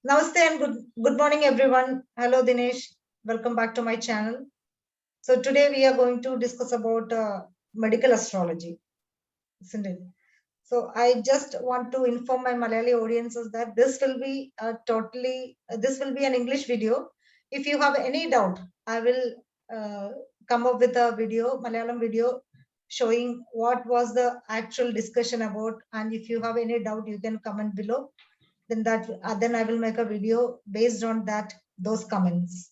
Namaste and good morning, everyone. Hello, Dinesh. Welcome back to my channel. So today we are going to discuss about medical astrology, isn't it? So I just want to inform my Malayali audiences that this will be an English video. If you have any doubt, I will uh, come up with a Malayalam video showing what was the actual discussion about. And if you have any doubt, you can comment below. Then I will make a video based on those comments.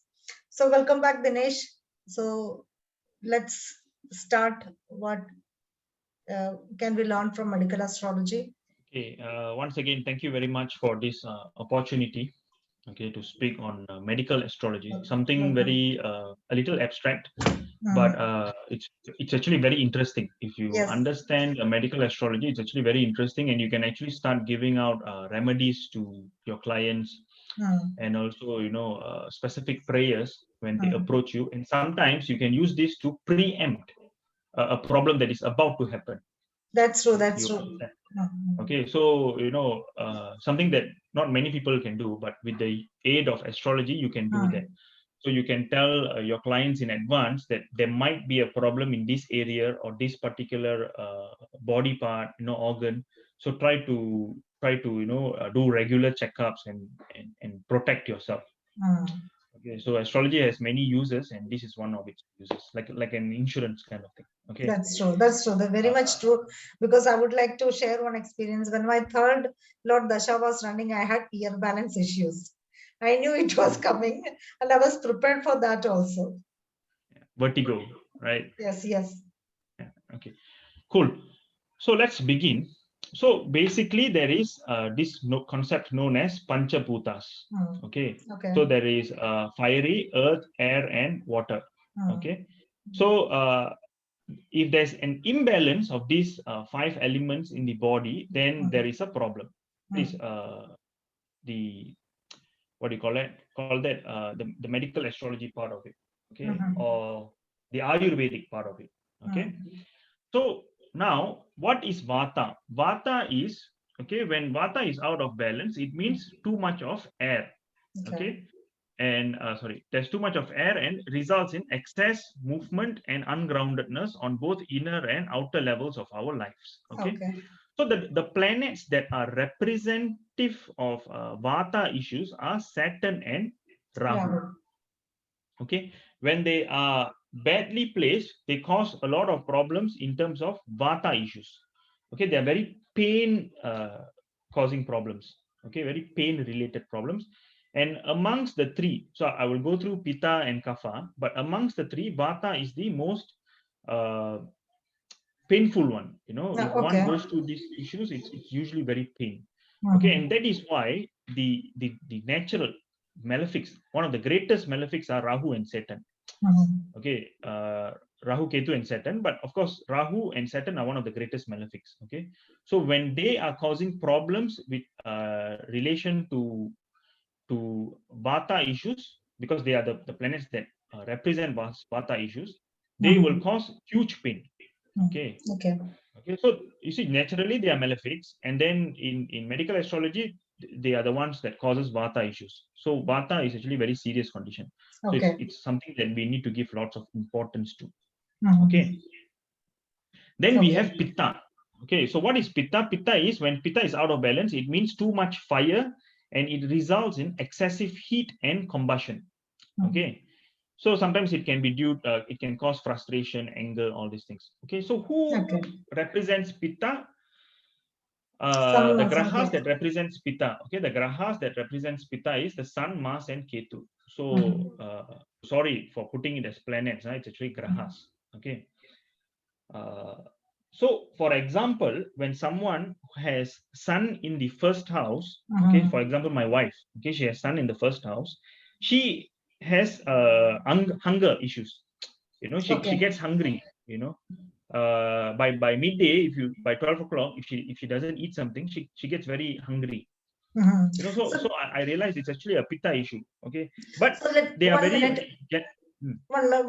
So welcome back, Dinesh. So let's start. What can we learn from medical astrology? Okay, once again, thank you very much for this opportunity. Okay, to speak on medical astrology, something Welcome. very a little abstract, but Mm, it's actually very interesting. If you yes. understand medical astrology, it's actually very interesting, and you can actually start giving out remedies to your clients, Mm, and also specific prayers when they mm. approach you. And sometimes you can use this to preempt a problem that is about to happen. That's true. That's You true. understand? Mm, Okay, so something that not many people can do, but with the aid of astrology, you can do that. mm. So you can tell your clients in advance that there might be a problem in this area or this particular body part, organ. So try to do regular checkups and protect yourself. Mm. Okay, so astrology has many uses, and this is one of its uses, like an insurance kind of thing. Okay. That's true. That's true. They're very much Uh, true. Because I would like to share one experience. When my third Lord Dasha was running, I had ear balance issues. I knew it was coming, and I was prepared for that also. Vertigo, right? Yes, yes. Yeah. Okay. Cool. So let's begin. So basically, there is this concept known as Panchabhutas. Hmm. Okay. Okay. So there is fiery, earth, air, and water. Hmm. Okay. So if there's an imbalance of these five elements in the body, then there Hmm. is a problem. Is Hmm. the what do you call it? Call that the medical astrology part of it. Okay, Hmm. or the Ayurvedic part of it. Okay. Hmm. So now, what is Vata? Vata is, okay, when Vata is out of balance, it means too much of air. Okay. Okay. And sorry, there's too much of air and results in excess movement and ungroundedness on both inner and outer levels of our lives. Okay. Okay. So the planets that are representative of Vata issues are Saturn and Rahu. Rahul. Okay, when they are badly placed, they cause a lot of problems in terms of Vata issues. Okay, they are very pain causing problems. Okay, very pain related problems. And amongst the three, so I will go through Pitta and Kapha, but amongst the three, Vata is the most uh, painful one. If one Okay. goes through these issues, it's usually very pain. Okay, Hmm. and that is why the natural malefics, one of the greatest malefics are Rahu and Saturn. Hmm. Okay, Rahu, Ketu, and Saturn. But of course, Rahu and Saturn are one of the greatest malefics. Okay, so when they are causing problems with relation to Vata issues, because they are the planets that represent Vata issues, they will Hmm. cause huge pain. Hmm. Okay. Okay. Okay, so you see, naturally they are malefics, and then in medical astrology, they are the ones that causes Vata issues. So Vata is actually a very serious condition. So it's Okay. it's something that we need to give lots of importance to. Hmm. Okay. Then we Okay. have Pitta. Okay, so what is Pitta? Pitta is when Pitta is out of balance, it means too much fire, and it results in excessive heat and combustion. Hmm. Okay, so sometimes it can be it can cause frustration, anger, all these things. Okay, so who Okay. represents Pitta? Sun, The Mars, and grahas that Ketu. represents Pitta. Okay, the grahas that represents Pitta is the Sun, Mars, and Ketu. So Hmm. sorry for putting it as planets. It's actually Hmm. grahas. Okay. Uh, so, for example, when someone has Sun in the first house, okay, for Hmm. example, my wife, okay, she has Sun in the first house. She has hunger issues. She Okay. gets hungry. By midday, if you by 12 o'clock, if she doesn't eat something, she gets very hungry. Hmm. So So, I realize it's actually a pitta issue. Okay, but so let they are one very minute. get. Hmm.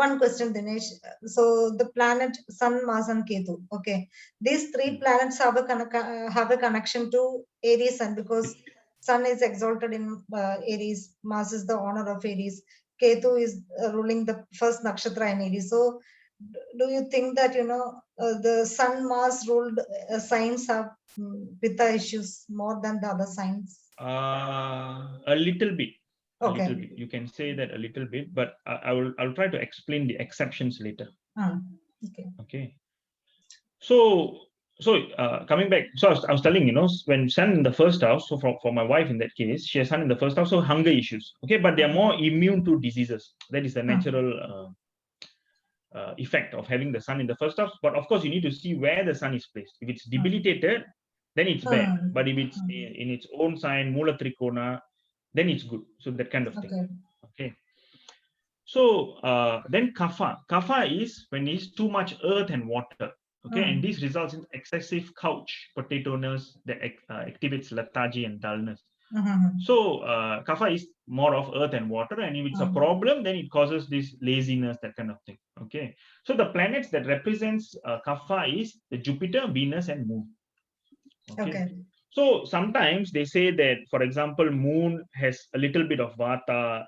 One question, Dinesh. So the planet Sun, Mars, and Ketu. Okay, these three Hmm. planets have a connection to Aries Sun because Sun is exalted in Aries. Mars is the owner of Aries. Ketu is ruling the first nakshatra in Aries. So, do you think that the Sun Mars ruled signs have Pitta issues more than the other signs? A little bit. A Okay. little bit. You can say that a little bit, but I'll try to explain the exceptions later. Okay. Okay. So coming back, so I was telling, when sun in the first house, so for my wife in that case, she has sun in the first house, so hunger issues. Okay, but they are more immune to diseases. That is the natural effect of having the sun in the first house. But of course, you need to see where the sun is placed. If it's debilitated, then it's bad. But if it's in its own sign, Mula Trikona, then it's good. So that kind of thing. Okay. So then Kapha is when it's too much earth and water. Okay, and this results in excessive couch potato-ness that activates lethargy and dullness. So Kapha is more of earth and water, and if it's a problem, then it causes this laziness, that kind of thing. Okay, so the planets that represents Kapha is the Jupiter, Venus, and Moon. Okay. So sometimes they say that, for example, Moon has a little bit of Vata,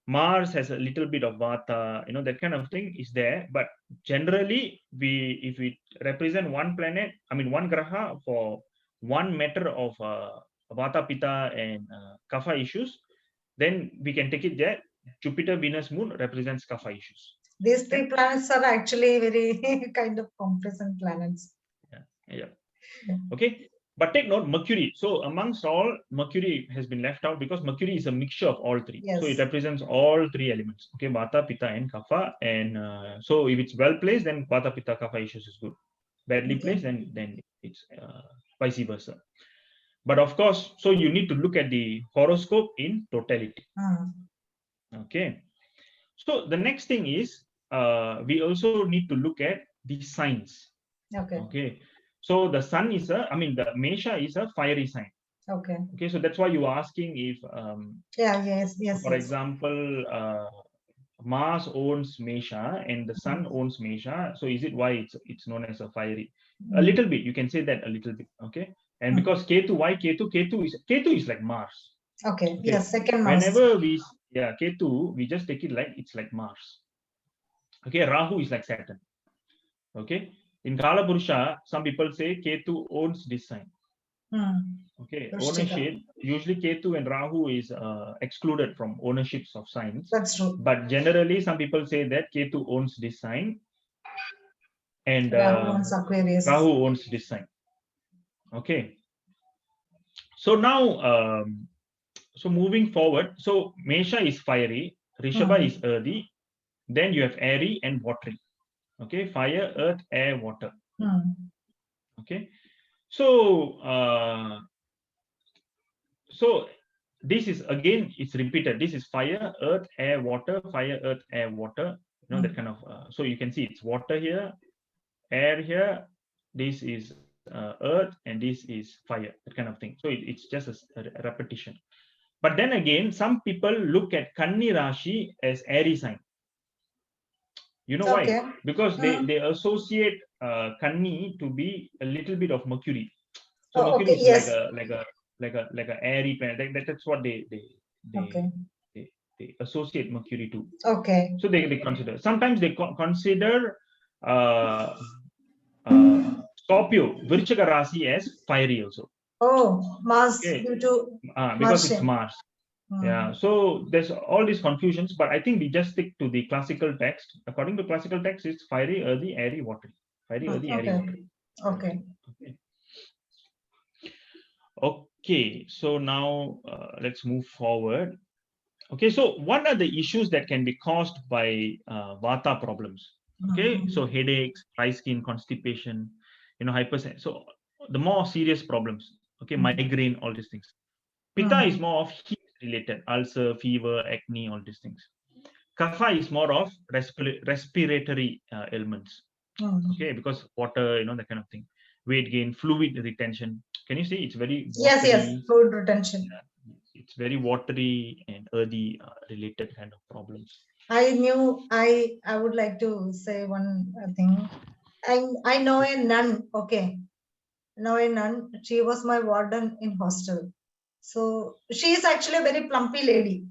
Mars has a little bit of Vata, that kind of thing is there. But generally, if we represent one planet, one Graha for one matter of Vata, Pitta, and Kapha issues, then we can take it that Jupiter, Venus, Moon represents Kapha issues. These three planets are actually very kind of compresent planets. Yeah. Okay. But take note, Mercury. So amongst all, Mercury has been left out because Mercury is a mixture of all three. Yes. So it represents all three elements. Okay, Vata, Pitta, and Kapha. And so if it's well placed, then Vata, Pitta, Kapha issues is good. Badly placed, then it's vice versa. But of course, so you need to look at the horoscope in totality. Okay. So the next thing is we also need to look at the signs. Okay. So the sun is the Mesha is a fiery sign. Okay. So that's why you are asking if for example, Mars owns Mesha and the sun owns Mesha. So is it why it's known as a fiery? A little bit. You can say that a little bit. Okay. And because Ketu, why Ketu? Ketu is like Mars. Okay. Yes, second Mars. Whenever Ketu, we just take it like it's like Mars. Okay. Rahu is like Saturn. Okay. In Kala Purusha, some people say Ketu owns this sign. Okay, ownership. Usually Ketu and Rahu is excluded from ownerships of signs. That's true. But generally, some people say that Ketu owns this sign and Rahu owns this sign. Okay. So now, so moving forward, so Mesha is fiery, Rishabha is earthy, then you have airy and watery. Okay, fire, earth, air, water. Okay. So so this is again, it's repeated. This is fire, earth, air, water, fire, earth, air, water. That kind of. So you can see it's water here, air here. This is earth, and this is fire. That kind of thing. So it's just a repetition. But then again, some people look at Kanni Rashi as airy sign. You know why? Because they associate Kanni to be a little bit of Mercury. So Mercury is like a airy planet. That's what they associate Mercury to. Okay. So they consider. Sometimes they consider Scorpio, Virchaka Rasi as fiery also. Oh, Mars due to because it's Mars. Yeah, so there's all these confusions, but I think we just stick to the classical text. According to classical text, it's fiery, earthy, airy, watery. Fiery, earthy, airy, watery. Okay, so now let's move forward. Okay, so what are the issues that can be caused by Vata problems? Okay, so headaches, dry skin, constipation, hypersensitivity. So the more serious problems, okay, migraine, all these things. Pitta is more of heat related, ulcer, fever, acne, all these things. Kapha is more of respiratory ailments. Okay, because water, that kind of thing. Weight gain, fluid retention. Can you see? It's very watery. Yes, fluid retention. It's very watery and earthy related kind of problems. I would like to say one thing. I know a nun. Okay, know a nun. She was my warden in hostel. So she is actually a very plumpy lady.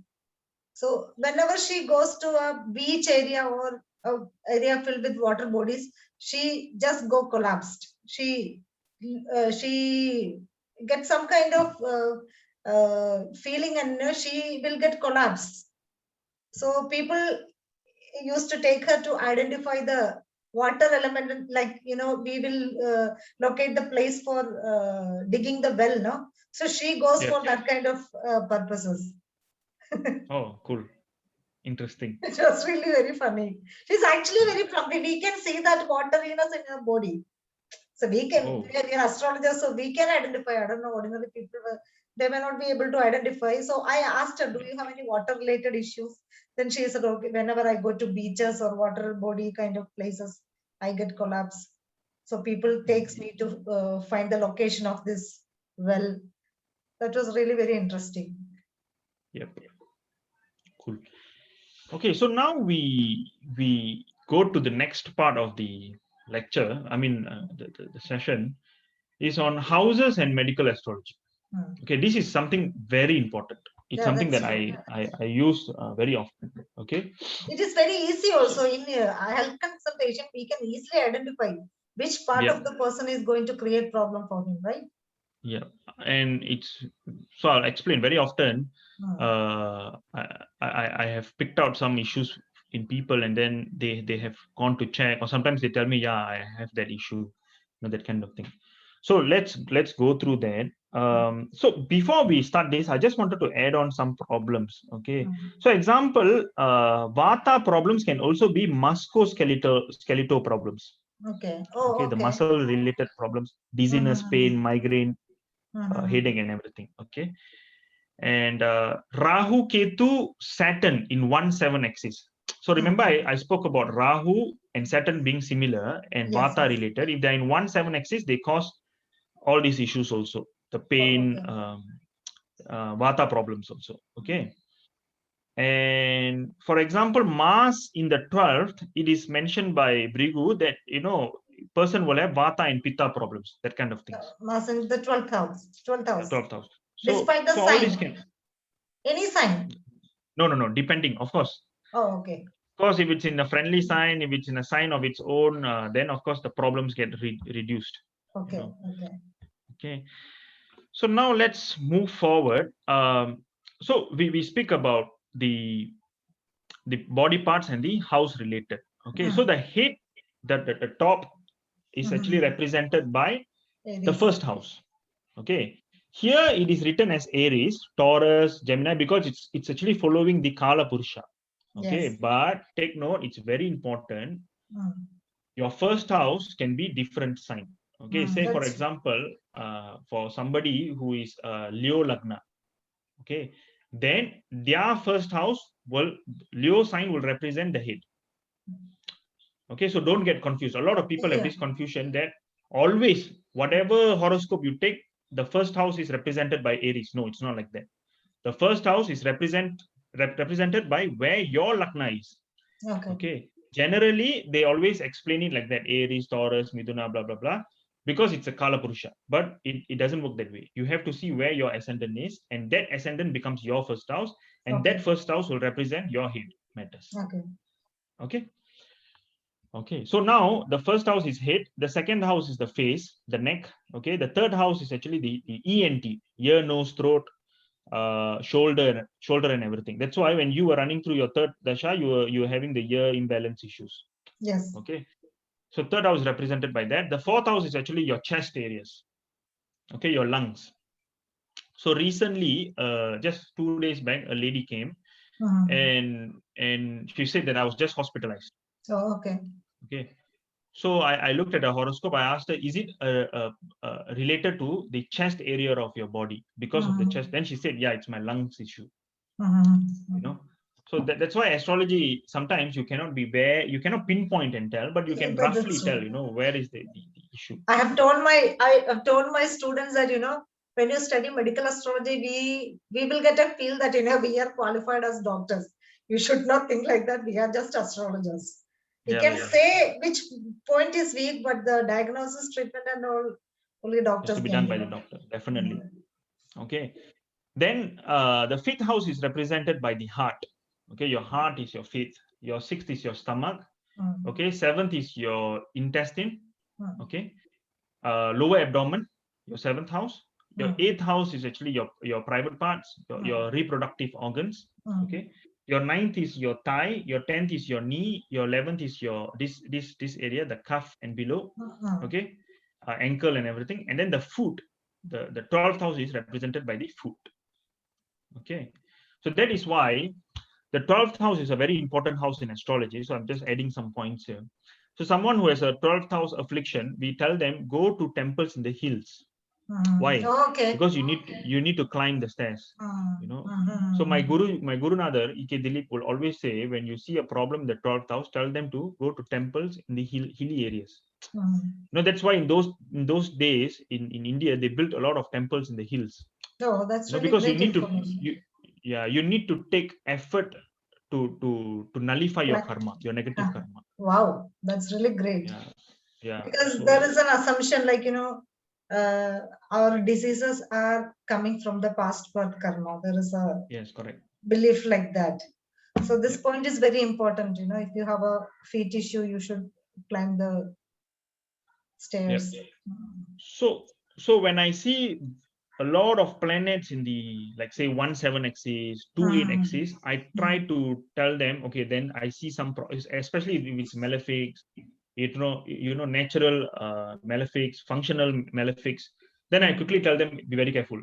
So whenever she goes to a beach area or a area filled with water bodies, she just go collapsed. She gets some kind of feeling, and she will get collapsed. So people used to take her to identify the water element, like we will locate the place for digging the well, no? So she goes for that kind of purposes. Oh, cool. Interesting. It was really very funny. She's actually very plumpy. We can see that wateriness in her body. So we can, we are astrologers, so we can identify. I don't know, ordinary people, they may not be able to identify. So I asked her, do you have any water related issues? Then she said, okay, whenever I go to beaches or water body kind of places, I get collapse. So people takes me to find the location of this well. That was really very interesting. Yep. Cool. Okay, so now we go to the next part of the lecture. I mean, the session is on houses and medical astrology. Okay, this is something very important. It's something that I use very often. Okay, it is very easy also in a health consultation. We can easily identify which part of the person is going to create problem for him, right? Yeah, and it's so I'll explain very often. I have picked out some issues in people, and then they have gone to check, or sometimes they tell me, yeah, I have that issue, that kind of thing. So let's go through that. So before we start this, I just wanted to add on some problems. Okay, so example, Vata problems can also be musculoskeletal problems. Okay. Okay, the muscle related problems, dizziness, pain, migraine, headache, and everything. Okay, and Rahu, Ketu, Saturn in 1-7 axis. So remember, I spoke about Rahu and Saturn being similar and Vata related. If they're in 1-7 axis, they cause all these issues also. The pain, Vata problems also. Okay. And for example, Mars in the 12th, it is mentioned by Brigu that, person will have Vata and Pitta problems, that kind of things. Mars in the 12th house. 12th house. 12th house. Despite the so sign. All these can... Any sign? No, depending, of course. Oh, okay. Of course, if it's in a friendly sign, if it's in a sign of its own, then of course the problems get reduced. Okay. Okay. So now let's move forward. So we speak about the body parts and the house related. Okay. So the head, the top is actually represented by the first house. Okay. Here it is written as Aries, Taurus, Gemini, because it's actually following the Kala Purusha. Okay, but take note, it's very important. Your first house can be different sign. Okay, say for example, for somebody who is Leo Lagna, okay, then their first house Leo sign will represent the head. Okay, so don't get confused. A lot of people have this confusion that always, whatever horoscope you take, the first house is represented by Aries. No, it's not like that. The first house is represented by where your Lagna is. Okay. Generally, they always explain it like that: Aries, Taurus, Miduna, blah blah blah, because it's a Kala Purusha. But it doesn't work that way. You have to see where your ascendant is, and that ascendant becomes your first house, and that first house will represent your head matters. Okay. Okay, so now the first house is head, the second house is the face, the neck. Okay, the third house is actually the ENT, ear, nose, throat, shoulder and everything. That's why when you were running through your third dasha, you were having the ear imbalance issues. Yes. Okay, so third house is represented by that. The fourth house is actually your chest areas. Okay, your lungs. So recently, just 2 days back, a lady came, and she said that I was just hospitalized. Oh, okay. Okay. So I looked at her horoscope. I asked her, is it related to the chest area of your body because of the chest? Then she said, yeah, it's my lungs issue. So that's why astrology, sometimes you cannot pinpoint and tell, but you can roughly tell, where is the issue. I have told my students that, when you study medical astrology, we will get a feel that, we are qualified as doctors. You should not think like that. We are just astrologers. We can say which point is weak, but the diagnosis, treatment, and all only doctors has to be done by the doctor, definitely. Okay. Then the fifth house is represented by the heart. Okay, your heart is your fifth. Your sixth is your stomach. Okay, seventh is your intestine. Okay, lower abdomen, your seventh house. Your eighth house is actually your private parts, your reproductive organs. Okay, your ninth is your thigh. Your 10th is your knee. Your 11th is your this area, the cuff and below. Okay, ankle and everything. And then the foot, the 12th house is represented by the foot. Okay, so that is why the 12th house is a very important house in astrology. So I'm just adding some points here. So someone who has a 12th house affliction, we tell them go to temples in the hills. Why? Okay. Because you need to climb the stairs. You know. So my Gurunather Ike Dilip will always say, when you see a problem in the 12th house, tell them to go to temples in the hilly areas. You know, that's why in those days in India they built a lot of temples in the hills. Oh, that's really because great you need information. you need to take effort to nullify your karma, your negative karma. Wow, that's really great. Yeah. Because So there is an assumption like, our diseases are coming from the past birth karma. There is a yes, correct. belief like that. So this Yep. point is very important. If you have a feet issue, you should climb the stairs. So when I see a lot of planets in the, like say 17 axis, 28 axis, I try to tell them, okay, then I see some especially if it's malefics, natural malefics, functional malefics. Then I quickly tell them, be very careful.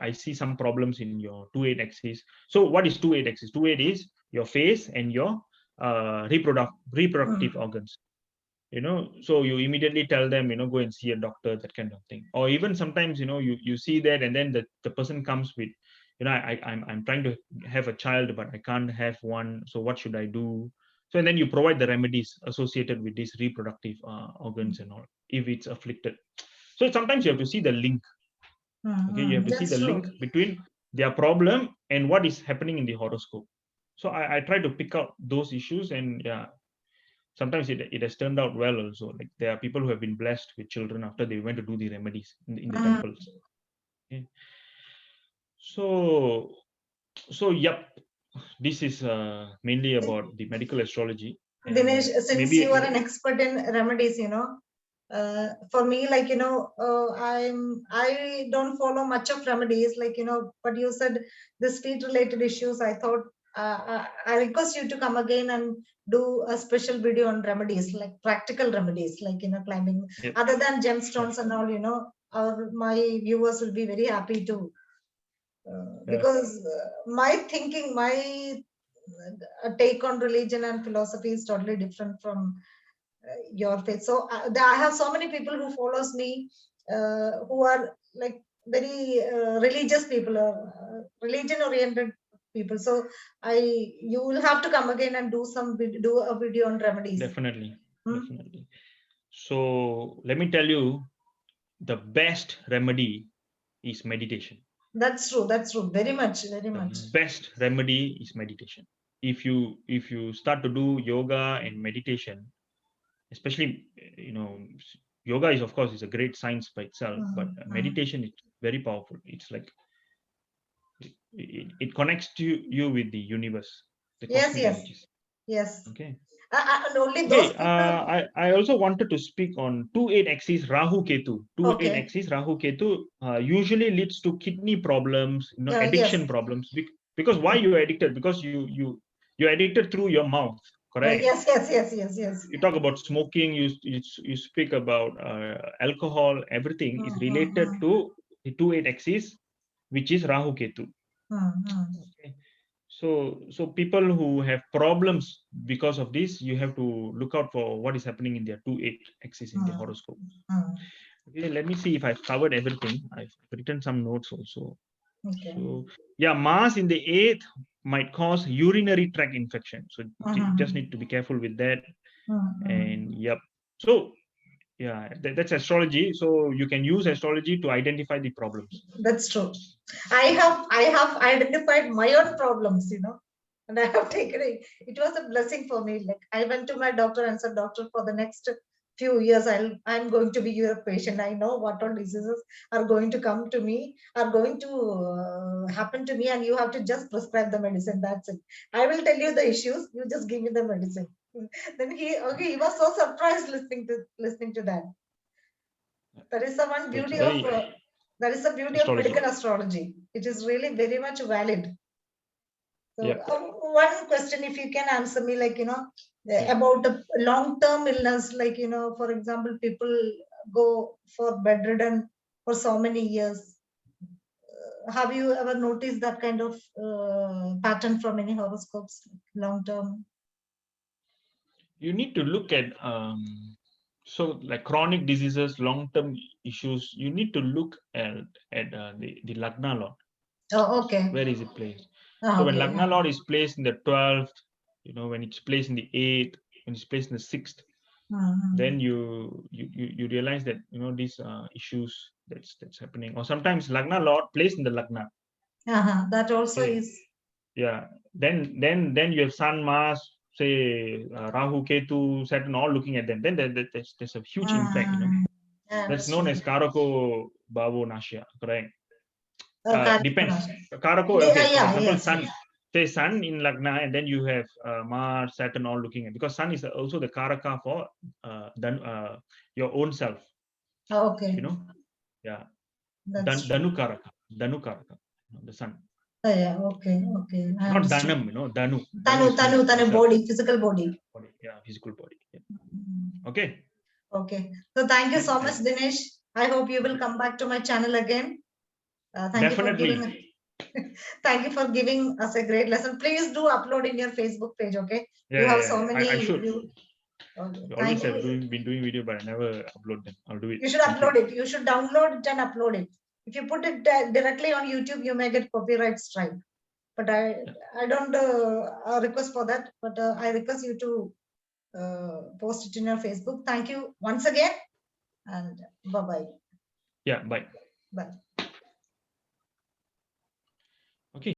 I see some problems in your 28 axis. So what is 28 axis? 28 is your face and your reproductive organs. So you immediately tell them, go and see a doctor, that kind of thing. Or even sometimes, you see that, and then the person comes with, I'm trying to have a child, but I can't have one. So what should I do? So, and then you provide the remedies associated with these reproductive organs and all, if it's afflicted. So sometimes you have to see the link. Okay, you have to see the link between their problem and what is happening in the horoscope. So I try to pick out those issues, and yeah, sometimes it has turned out well also. Like there are people who have been blessed with children after they went to do the remedies in the temples. Okay. So yep, this is mainly about the medical astrology. Dinesh, since maybe you are an expert in remedies, for me, like, I don't follow much of remedies, like, but you said this feet related issues. I thought I request you to come again and do a special video on remedies, like practical remedies, like, climbing, other than gemstones and all, my viewers will be very happy to, because my thinking, my take on religion and philosophy is totally different from your faith. So I have so many people who follows me, who are like very religious people, religion oriented people. So you will have to come again and do a video on remedies. Definitely. So let me tell you, the best remedy is meditation. That's true. Very much. The best remedy is meditation. If you start to do yoga and meditation, especially, yoga is, of course, is a great science by itself, but meditation is very powerful. It's like it connects you with the universe, the cosmic energies. Yes. Okay. And only those people. I also wanted to speak on 28 axis Rahu Ketu. 28 axis Rahu Ketu usually leads to kidney problems, addiction problems. Because why you are addicted? Because you're addicted through your mouth. Correct. Yes. You talk about smoking. You speak about alcohol. Everything is related to the 28 axis, which is Rahu Ketu. Okay. So people who have problems because of this, you have to look out for what is happening in their 28 axis in the horoscope. Okay, let me see if I've covered everything. I've written some notes also. Okay. So yeah, Mars in the 8th might cause urinary tract infection. So you just need to be careful with that. And yep. So yeah, that's astrology. So you can use astrology to identify the problems. That's true. I have identified my own problems, and I have taken it. It was a blessing for me. Like, I went to my doctor and said, doctor, for the next few years, I'm going to be your patient. I know what all diseases are going to come to me, are going to happen to me, and you have to just prescribe the medicine. That's it. I will tell you the issues. You just give me the medicine. Then he was so surprised listening to that. That is the one beauty of that is the beauty of medical astrology. It is really very much valid. So one question, if you can answer me, like, about a long-term illness, like, for example, people go for bedridden for so many years. Have you ever noticed that kind of pattern from any horoscopes, long-term? You need to look at so like chronic diseases, long-term issues. You need to look at the Lagna Lord. Oh, okay. Where is it placed? So when Lagna Lord is placed in the 12th, when it's placed in the 8th, when it's placed in the 6th, then you realize that these issues that's happening. Or sometimes Lagna Lord placed in the Lagna. That also is. Yeah. Then you have Sun, Mars, say Rahu, Ketu, Saturn, all looking at them. Then there's a huge impact. That's known as Karako Bhavo Nashya, correct? Depends. Karako, okay. For example, Sun. Say Sun in Lagna, and then you have Mars, Saturn, all looking at, because Sun is also the Karaka for your own self. Okay. Yeah. Danu Karaka, the Sun. Yeah, okay. Not Dhanam, Danu. Tanu, body, physical body. Yeah, physical body. Yeah. Okay. Okay. So thank you so much, Dinesh. I hope you will come back to my channel again. Definitely. Thank you for giving us a great lesson. Please do upload in your Facebook page, okay? Yeah, you have so many. I should. Okay. Always have been doing video, but I never upload them. I'll do it. You should upload it. You should download it and upload it. If you put it directly on YouTube, you may get copyright strike. But I don't request for that. But I request you to post it in your Facebook. Thank you once again, and bye-bye. Yeah, bye. Bye.